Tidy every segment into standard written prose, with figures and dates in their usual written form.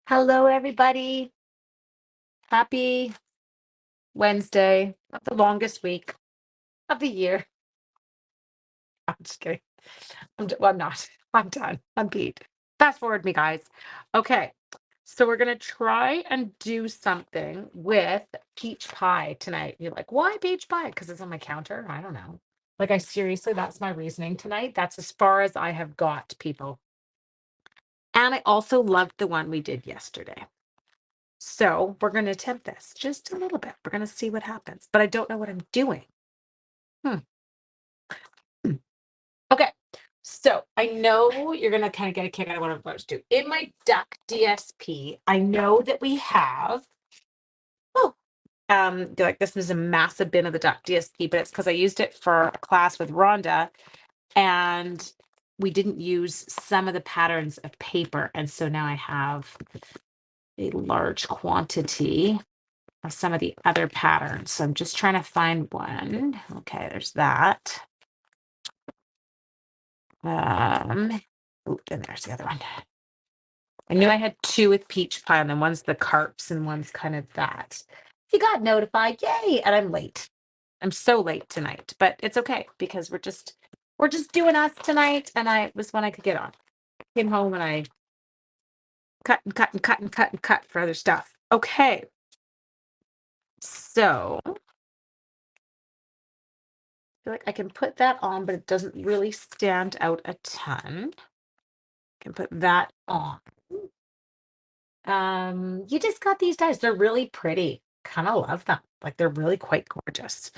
Hello, everybody. Happy Wednesday of the longest week of the year. I'm just kidding. Well, I'm not. I'm done. I'm beat. Fast forward me, guys. Okay. So we're going to try and do something with peach pie tonight. You're like, why peach pie? Because it's on my counter. I don't know. Like, I seriously, that's my reasoning tonight. That's as far as I have got, people. And I also loved the one we did yesterday. So we're going to attempt this just a little bit. We're going to see what happens, but I don't know what I'm doing. Hmm. Hmm. Okay. So I know you're going to kind of get a kick out of what I'm about to do. In my duck DSP, I know that we have, oh, like this is a massive bin of the duck DSP, but it's because I used it for a class with Rhonda and we didn't use some of the patterns of paper. And so now I have a large quantity of some of the other patterns. So I'm just trying to find one. Okay, there's that. Oh, then there's the other one. I knew I had two with peach pie, and then one's the carps and one's kind of that. You got notified, yay! And I'm late. I'm so late tonight, but it's okay because we're just doing us tonight, and I was when I could get on. Came home and I cut and cut and cut and cut and cut for other stuff. Okay, so feel like I can put that on, but it doesn't really stand out a ton. Can put that on. You just got these dies. They're really pretty. Kind of love them. Like they're really quite gorgeous.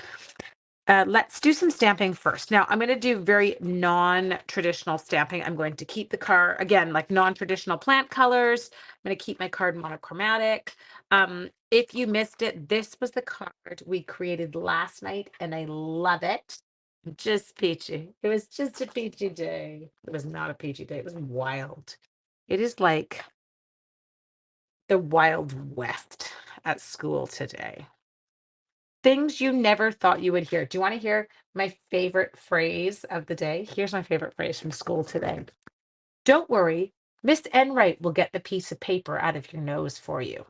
Let's do some stamping first. Now I'm going to do very non-traditional stamping. I'm going to keep the card again, like non-traditional plant colors. I'm going to keep my card monochromatic. If you missed it, this was the card we created last night, and I love it. Just peachy. It was just a peachy day. It was not a peachy day. It was wild. It is like the Wild West at school today. Things you never thought you would hear. Do you want to hear my favorite phrase of the day? Here's my favorite phrase from school today. Don't worry, Miss Enright will get the piece of paper out of your nose for you.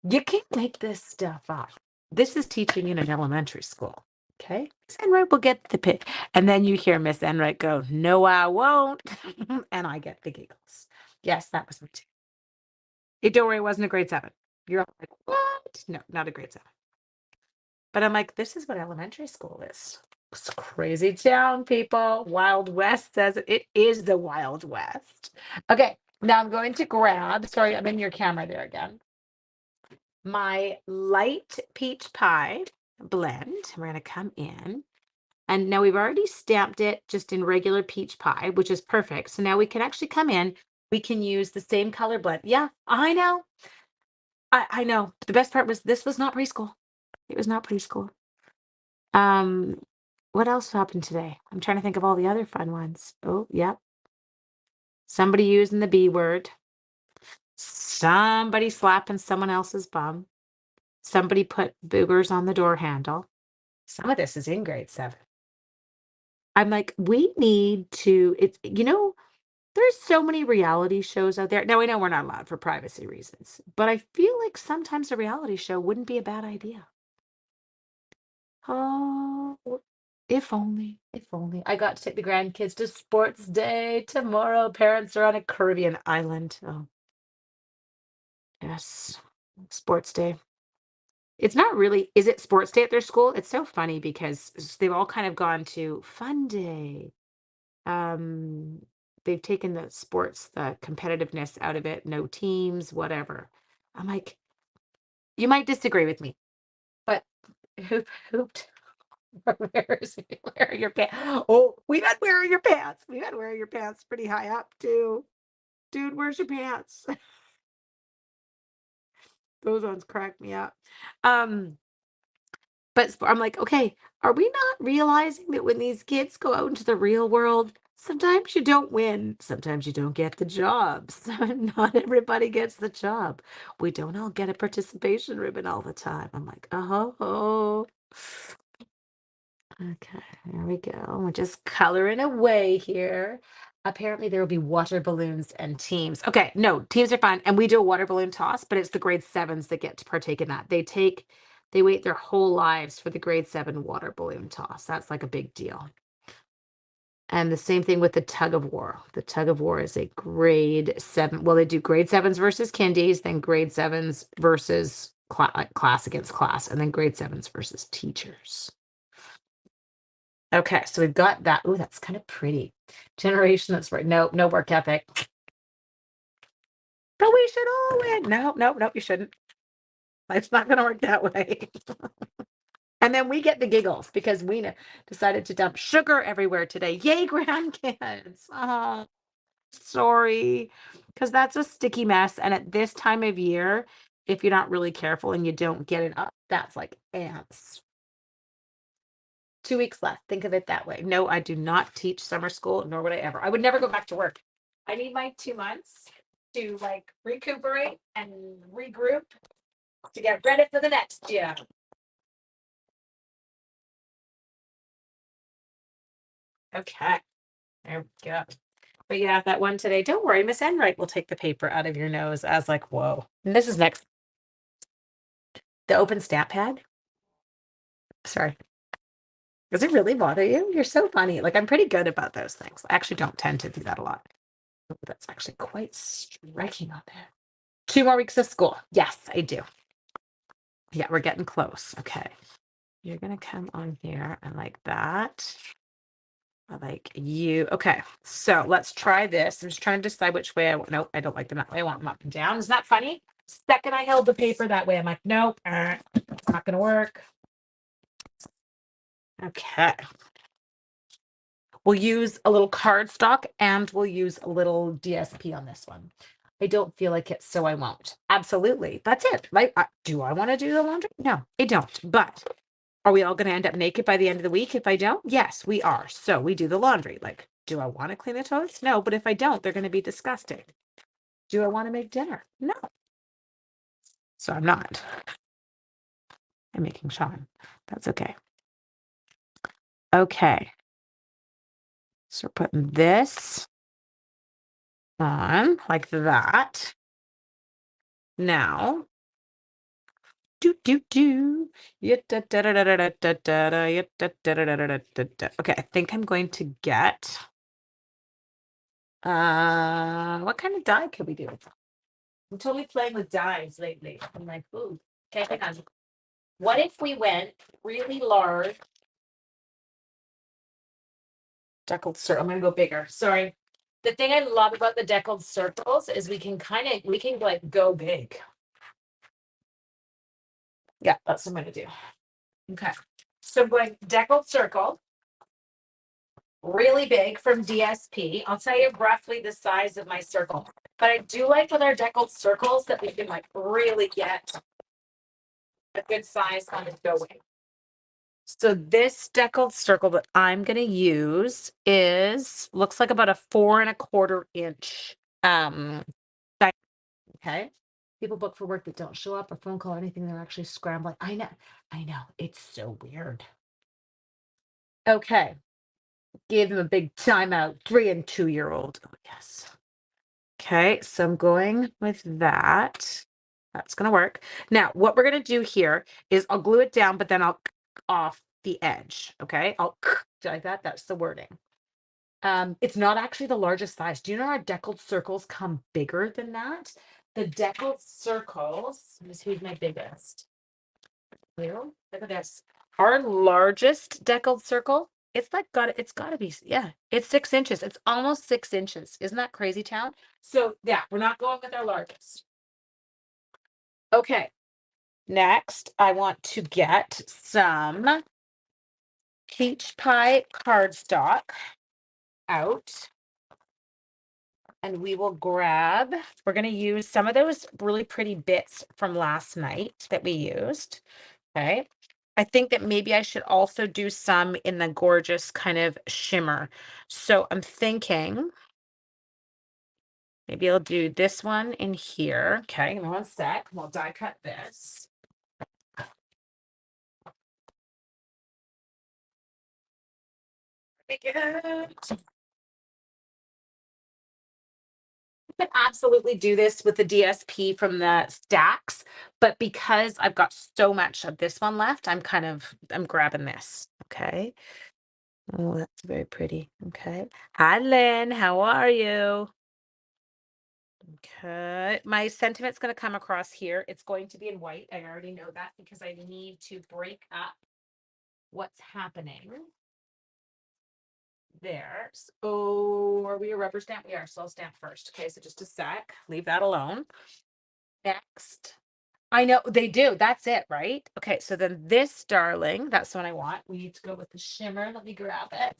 You can't make this stuff up. This is teaching in an elementary school. Okay. Miss Enright will get the pit. And then you hear Miss Enright go, no, I won't. And I get the giggles. Yes, that was me too. Hey, don't worry, it wasn't a grade 7. You're all like, what? No, not a grade 7. But I'm like, this is what elementary school is. It's a crazy town, people. Wild West says it is the Wild West. Okay, now I'm going to grab, sorry, I'm in your camera there again. My light peach pie blend. We're going to come in. And now we've already stamped it just in regular peach pie, which is perfect. So now we can actually come in. We can use the same color blend. Yeah, I know. I know. The best part was this was not preschool. It was not preschool. Um, what else happened today? I'm trying to think of all the other fun ones. Oh, yep. Somebody using the B word. Somebody slapping someone else's bum. Somebody put boogers on the door handle. Some of this is in grade 7. I'm like, we need to, there's so many reality shows out there. Now, I know we're not allowed for privacy reasons, but I feel like sometimes a reality show wouldn't be a bad idea. Oh, if only, if only. I got to take the grandkids to sports day tomorrow. Parents are on a Caribbean island. Oh, yes. Sports day. It's not really, is it sports day at their school? It's so funny because they've all kind of gone to fun day. Um, they've taken the sports, the competitiveness out of it, no teams, whatever. I'm like, you might disagree with me, but hooped. Wearing your pants. Oh, we've had wearing your pants. We've had wearing your pants pretty high up too. Dude, where's your pants? Those ones crack me up. Um, but I'm like, okay, are we not realizing that when these kids go out into the real world, sometimes you don't win, sometimes you don't get the jobs. Not everybody gets the job. We don't all get a participation ribbon all the time. I'm like, oh. Okay, there we go. We're just coloring away here. Apparently there will be water balloons and teams. Okay, no, teams are fun. And we do a water balloon toss, but it's the grade sevens that get to partake in that. They wait their whole lives for the grade seven water balloon toss. That's like a big deal. And the same thing with the tug of war. The tug of war is a grade seven. Well, they do grade sevens versus kindies, then grade sevens versus class against class, and then grade sevens versus teachers. Okay, so we've got that. Oh, that's kind of pretty. Generation that's right. No, no work ethic. But we should all win. No, you shouldn't. It's not going to work that way. And then we get the giggles because we decided to dump sugar everywhere today. Yay, grandkids. Oh, sorry. Because that's a sticky mess. And at this time of year, if you're not really careful and you don't get it up, that's like ants. 2 weeks left. Think of it that way. No, I do not teach summer school, nor would I ever. I would never go back to work. I need my 2 months to like recuperate and regroup to get ready for the next year. Okay. There we go. But yeah, that one today. Don't worry, Miss Enright will take the paper out of your nose. I was like, whoa. And this is next. The open stamp pad. Sorry. Does it really bother you? You're so funny. Like, I'm pretty good about those things. I actually don't tend to do that a lot. Oh, that's actually quite striking on there. 2 more weeks of school. Yes, I do. Yeah, we're getting close. Okay. You're going to come on here and like that. I like you. Okay. So let's try this. I'm just trying to decide which way I want. Nope, I don't like them that way. I want them up and down. Isn't that funny? Second I held the paper that way, I'm like, nope, it's not going to work. Okay. We'll use a little cardstock and we'll use a little DSP on this one. I don't feel like it, so I won't. Absolutely. That's it. Like, do I want to do the laundry? No, I don't. But are we all going to end up naked by the end of the week if I don't? Yes, we are. So we do the laundry. Like, do I want to clean the toilets? No, but if I don't, they're going to be disgusting. Do I want to make dinner? No. So I'm not. I'm making Sean. That's okay. Okay. So we're putting this on like that. Now, okay, I think I'm going to get what kind of die could we do? I'm totally playing with dies lately. I'm like, ooh, okay, hang on. What if we went really large deckled circle? I'm gonna go bigger. Sorry. The thing I love about the deckled circles is we can like go big. Yeah, that's what I'm gonna do. Okay. So I'm going deckled circle, really big from DSP. I'll tell you roughly the size of my circle. But I do like with our deckled circles that we can like really get a good size on it going. So this deckled circle that I'm going to use looks like about a 4.25 inch. Okay. People book for work that don't show up, a phone call or anything. They're actually scrambling. I know. It's so weird. Okay. Gave them a big timeout. 3 and 2-year-old. Oh, yes. Okay. So I'm going with that. That's going to work. Now, what we're going to do here is I'll glue it down, but then I'll off the edge. Okay. I'll like that. That's the wording. It's not actually the largest size. Do you know our deckled circles come bigger than that? The deckled circles, let me see who's my biggest. Look at this. Our largest deckled circle, it's gotta be, yeah, it's 6 inches. It's almost 6 inches. Isn't that crazy town? So yeah, we're not going with our largest. Okay. Next, I want to get some peach pie cardstock out. And we will we're going to use some of those really pretty bits from last night that we used. Okay. I think that maybe I should also do some in the gorgeous kind of shimmer. So I'm thinking maybe I'll do this one in here. Okay, give me one sec. We'll die cut this. could absolutely do this with the DSP from the stacks, but because I've got so much of this one left, I'm grabbing this. Okay. Oh, that's very pretty. Okay. Hi, Lynn. How are you? Okay. My sentiment's going to come across here. It's going to be in white. I already know that because I need to break up what's happening there. So are we a rubber stamp? We are. So I'll stamp first. Okay. So just a sec. Leave that alone. Next. I know they do. That's it, right? Okay. So then this, darling, that's the one I want. We need to go with the shimmer. Let me grab it.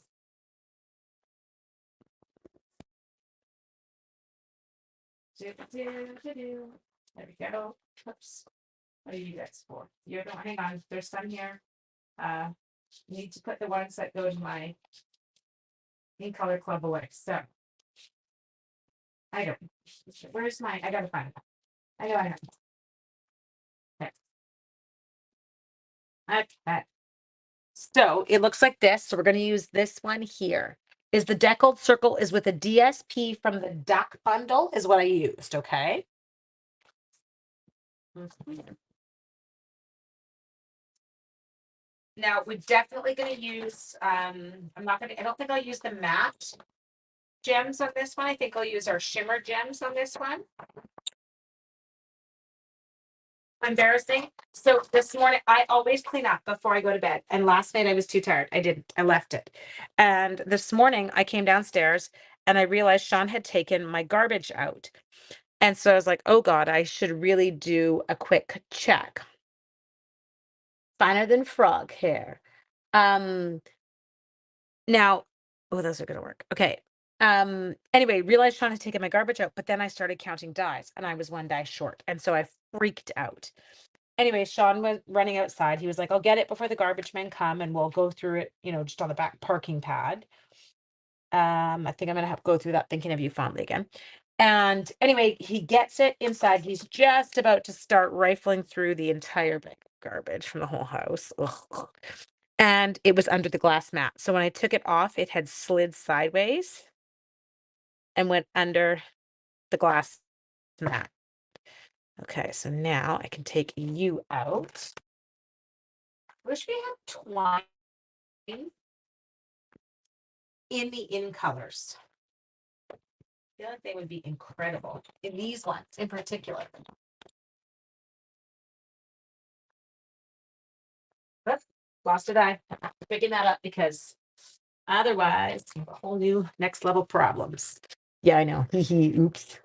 There we go. Oops. What are you guys for? You don't hang on. There's some here. Uh, need to put the ones that go to my ink color club away. So I don't. Where's my? I gotta find it. I know I have. It. Okay. Okay. So it looks like this. So we're going to use this one here. Is the deckled circle is with a DSP from the duck bundle is what I used. Okay. Mhm. Now we're definitely going to use. I'm not going to. I don't think I'll use the matte gems on this one. I think I'll use our shimmer gems on this one. Embarrassing. So this morning, I always clean up before I go to bed. And last night I was too tired. I didn't. I left it. And this morning I came downstairs and I realized Sean had taken my garbage out. And so I was like, oh God, I should really do a quick check. Finer than frog hair. Um, now, oh, those are gonna work. Okay. Anyway, realized Sean had taken my garbage out, but then I started counting dies and I was one die short. And so I freaked out. Anyway, Sean was running outside. He was like, I'll get it before the garbage men come and we'll go through it, just on the back parking pad. I think I'm gonna have to go through that thinking of you fondly again. And anyway, he gets it inside. He's just about to start rifling through the entire bag of garbage from the whole house. Ugh. And it was under the glass mat. So when I took it off, it had slid sideways and went under the glass mat. Okay, so now I can take you out. Wish we had twine in the in colors. I feel like they would be incredible in these ones in particular. Oops, lost a die. Picking that up because otherwise, a whole new next level problems. Yeah, I know. Oops.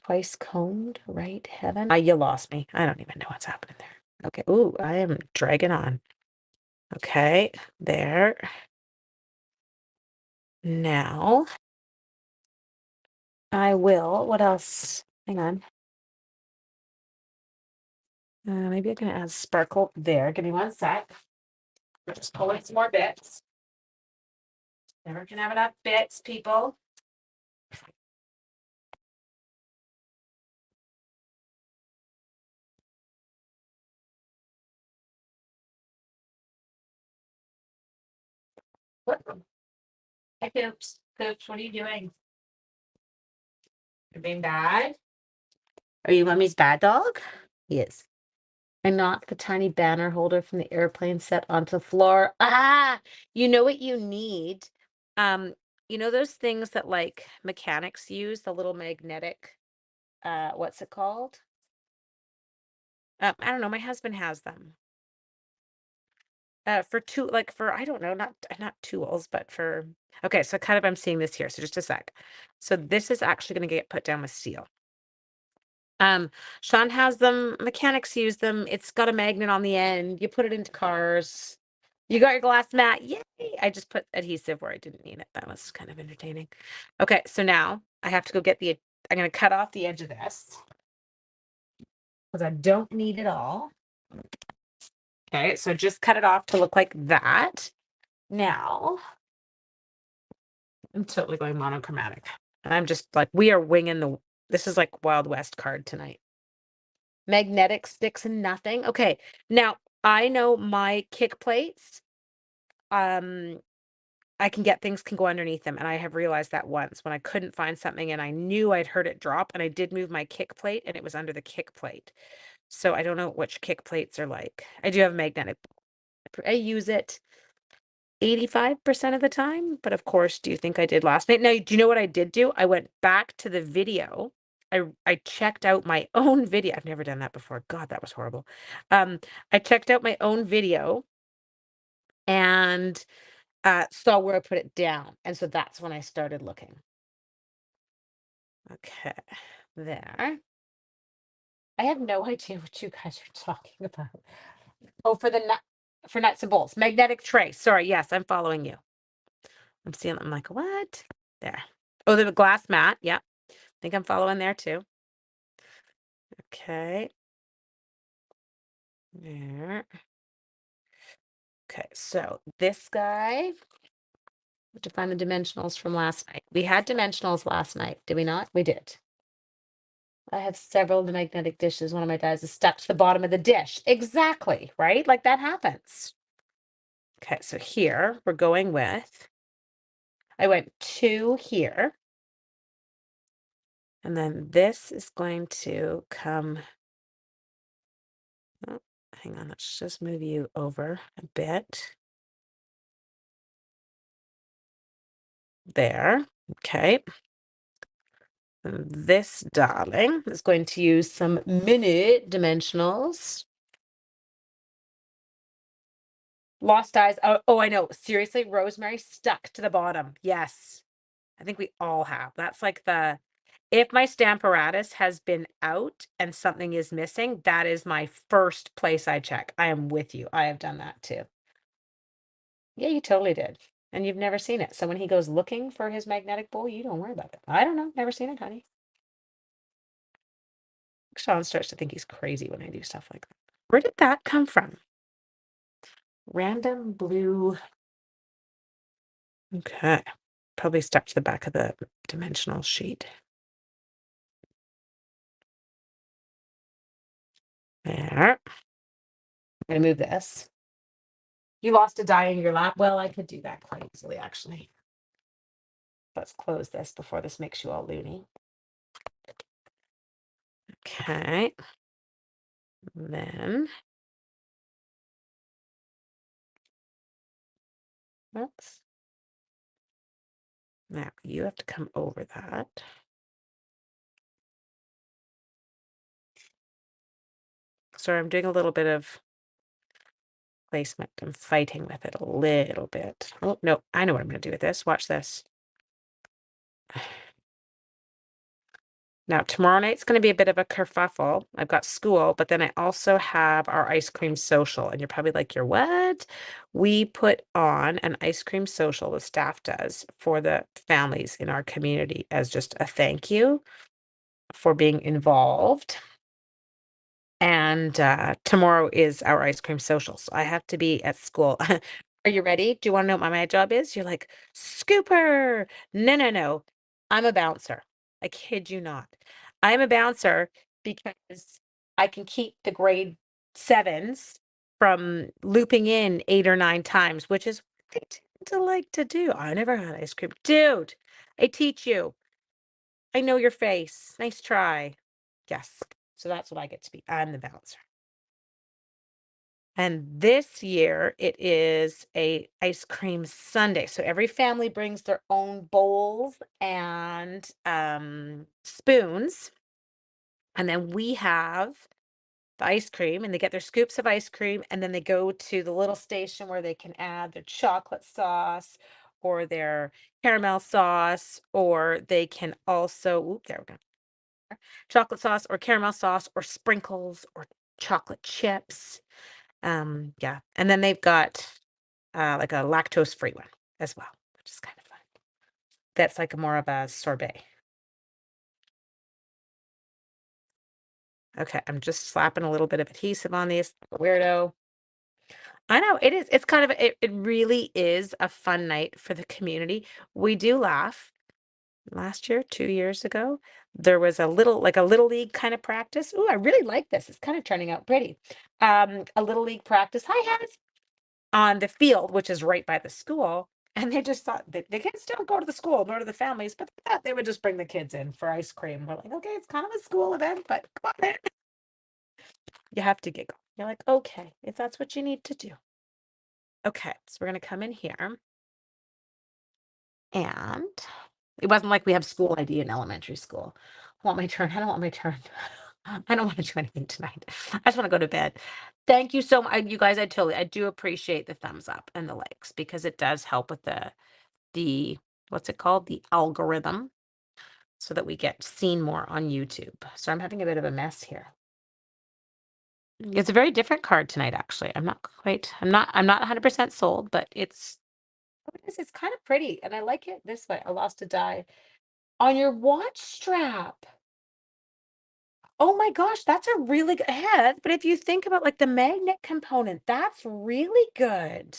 Twice combed, right? Heaven. You lost me. I don't even know what's happening there. Okay. Ooh, I am dragging on. Okay, there. Now I will. What else? Hang on. Maybe I can add sparkle there. Give me one sec. We're just pulling some more bits. Never can have enough bits, people. Hey, Coops. Coops, what are you doing? You're being bad? Are you Mummy's bad dog? Yes. I knocked the tiny banner holder from the airplane set onto the floor. Ah, you know what you need? Um, those things that like mechanics use, the little magnetic, what's it called? I don't know. My husband has them. For two, like for I don't know, not tools, but for okay. So kind of I'm seeing this here. So just a sec. So this is actually going to get put down with steel. Um, Sean has them, mechanics use them. It's got a magnet on the end. You put it into cars. You got your glass mat. Yay! I just put adhesive where I didn't need it. That was kind of entertaining. Okay, so now I have to go get the I'm gonna cut off the edge of this because I don't need it all. Okay, so just cut it off to look like that. Now I'm totally going monochromatic. I'm just like we are winging this is like Wild West card tonight. Magnetic sticks and nothing. Okay. Now, I know my kick plates, um, I can get things can go underneath them, and I have realized that once when I couldn't find something and I knew I'd heard it drop, and I did move my kick plate, and it was under the kick plate. So I don't know which kick plates are like. I do have a magnetic. I use it 85% of the time, but of course, do you think I did last night? Now, do you know what I did do? I went back to the video. I checked out my own video. I've never done that before. God, that was horrible. I checked out my own video and saw where I put it down. And so that's when I started looking. Okay, there. I have no idea what you guys are talking about. Oh, for the nut for nuts and bolts. Magnetic tray. Sorry, yes, I'm following you. I'm like, what? There. Oh, the glass mat. Yeah. Think I'm following there too. Okay. There. Okay, so this guy, to find the dimensionals from last night. We had dimensionals last night, did we not? We did. I have several of the magnetic dishes. One of my dies is stuck to the bottom of the dish. Exactly, right? Like that happens. Okay, so here we're going with, I went 2 here. And then this is going to come, oh, hang on, let's just move you over a bit. There, okay. And this darling is going to use some mini dimensionals. Lost eyes. Oh, I know. Seriously, rosemary stuck to the bottom. Yes. I think we all have. That's like if my Stamparatus has been out and something is missing, that is my first place I check. I am with you. I have done that too. Yeah, you totally did. And you've never seen it. So when he goes looking for his magnetic bowl, you don't worry about it. I don't know. Never seen it, honey. Sean starts to think he's crazy when I do stuff like that. Where did that come from? Random blue. Okay. Probably stuck to the back of the dimensional sheet. There. I'm going to move this. You lost a die in your lap. Well, I could do that quite easily, actually. Let's close this before this makes you all loony. Okay. Then, oops. Now you have to come over that. Sorry, I'm doing a little bit of placement. I'm fighting with it a little bit. Oh, no, I know what I'm going to do with this. Watch this. Now, tomorrow night's going to be a bit of a kerfuffle. I've got school, but then I also have our ice cream social. And you're probably like, you're what? We put on an ice cream social, the staff does, for the families in our community as just a thank you for being involved. And tomorrow is our ice cream social. So I have to be at school. Are you ready? Do you want to know what my job is? You're like, scooper. No, no, no. I'm a bouncer. I kid you not. I'm a bouncer because I can keep the grade 7s from looping in 8 or 9 times, which is what they tend to like to do. I never had ice cream. Dude, I teach you. I know your face. Nice try. Yes. So that's what I get to be. I'm the bouncer. And this year it is a ice cream sundae. So every family brings their own bowls and spoons. And then we have the ice cream and they get their scoops of ice cream and then they go to the little station where they can add their chocolate sauce or their caramel sauce, or they can also, oop, there we go. Chocolate sauce or caramel sauce or sprinkles or chocolate chips. Yeah, and then they've got, like a lactose-free one as well, which is kind of fun. That's like a more of a sorbet. Okay, I'm just slapping a little bit of adhesive on these, weirdo. I know, it is, it's kind of it really is a fun night for the community. We do laugh. Last year, 2 years ago, there was a little league kind of practice. Ooh, I really like this. It's kind of turning out pretty. A little league practice. Hi, Hannah. On the field, which is right by the school. And they just thought that they can still go to the school, go to the families, but they thought they would just bring the kids in for ice cream. We're like, okay, it's kind of a school event, but come on in. You have to giggle. You're like, okay, if that's what you need to do. Okay, so we're gonna come in here. And it wasn't like we have school ID in elementary school. I want my turn. I don't want my turn. I don't want to do anything tonight. I just want to go to bed. Thank you so much. You guys, I do appreciate the thumbs up and the likes because it does help with the what's it called? The algorithm so that we get seen more on YouTube. So I'm having a bit of a mess here. It's a very different card tonight, actually. I'm not 100% sold, but it's kind of pretty and I like it this way. I lost a die on your watch strap. Oh my gosh, that's a really good head. But if you think about like the magnet component, that's really good.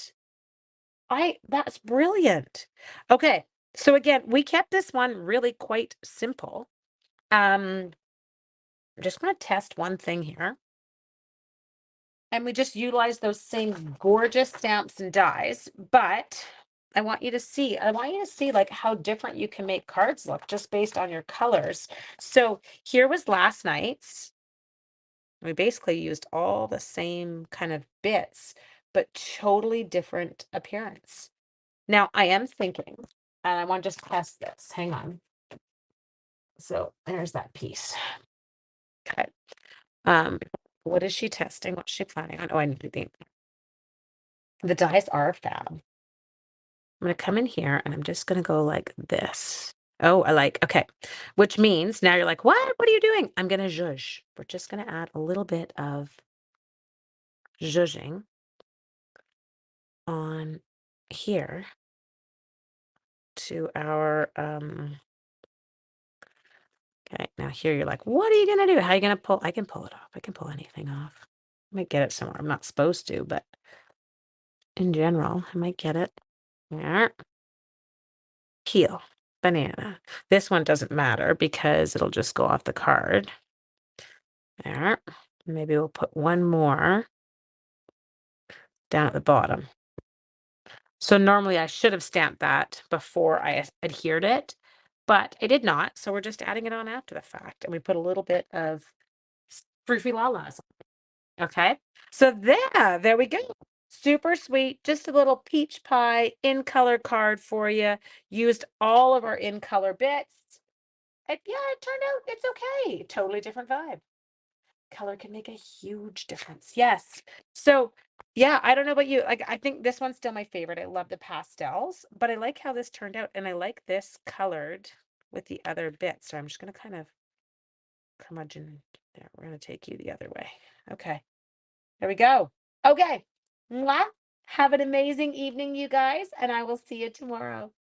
That's brilliant. Okay. So again, we kept this one really quite simple. I'm just going to test one thing here. And we just utilize those same gorgeous stamps and dies, but I want you to see like how different you can make cards look just based on your colors. So here was last night's. We basically used all the same kind of bits, but totally different appearance. Now I am thinking, and I want to just test this. Hang on. So there's that piece. Okay. What is she testing? What's she planning on? Oh, I need to think. The dies are fab. I'm going to come in here and I'm just going to go like this. Oh, okay. Which means now you're like, what? What are you doing? I'm going to zhuzh. We're just going to add a little bit of zhuzhing on here to our, okay. Now here you're like, what are you going to do? How are you going to pull? I can pull it off. I can pull anything off. I might get it somewhere. I'm not supposed to, but in general, I might get it. Yeah. Peel. Banana. This one doesn't matter because it'll just go off the card. There. Maybe we'll put one more down at the bottom. So normally I should have stamped that before I adhered it, but I did not. So we're just adding it on after the fact. And we put a little bit of Froofy Lalas. Okay. So there we go. Super sweet. Just a little peach pie in color card for you. Used all of our in color bits. And yeah, it turned out it's okay. Totally different vibe. Color can make a huge difference. Yes. So yeah, I don't know about you. Like, I think this one's still my favorite. I love the pastels, but I like how this turned out. And I like this colored with the other bits. So I'm just going to kind of curmudgeon there. We're going to take you the other way. Okay. There we go. Okay. Mwah. Have an amazing evening, you guys, and I will see you tomorrow.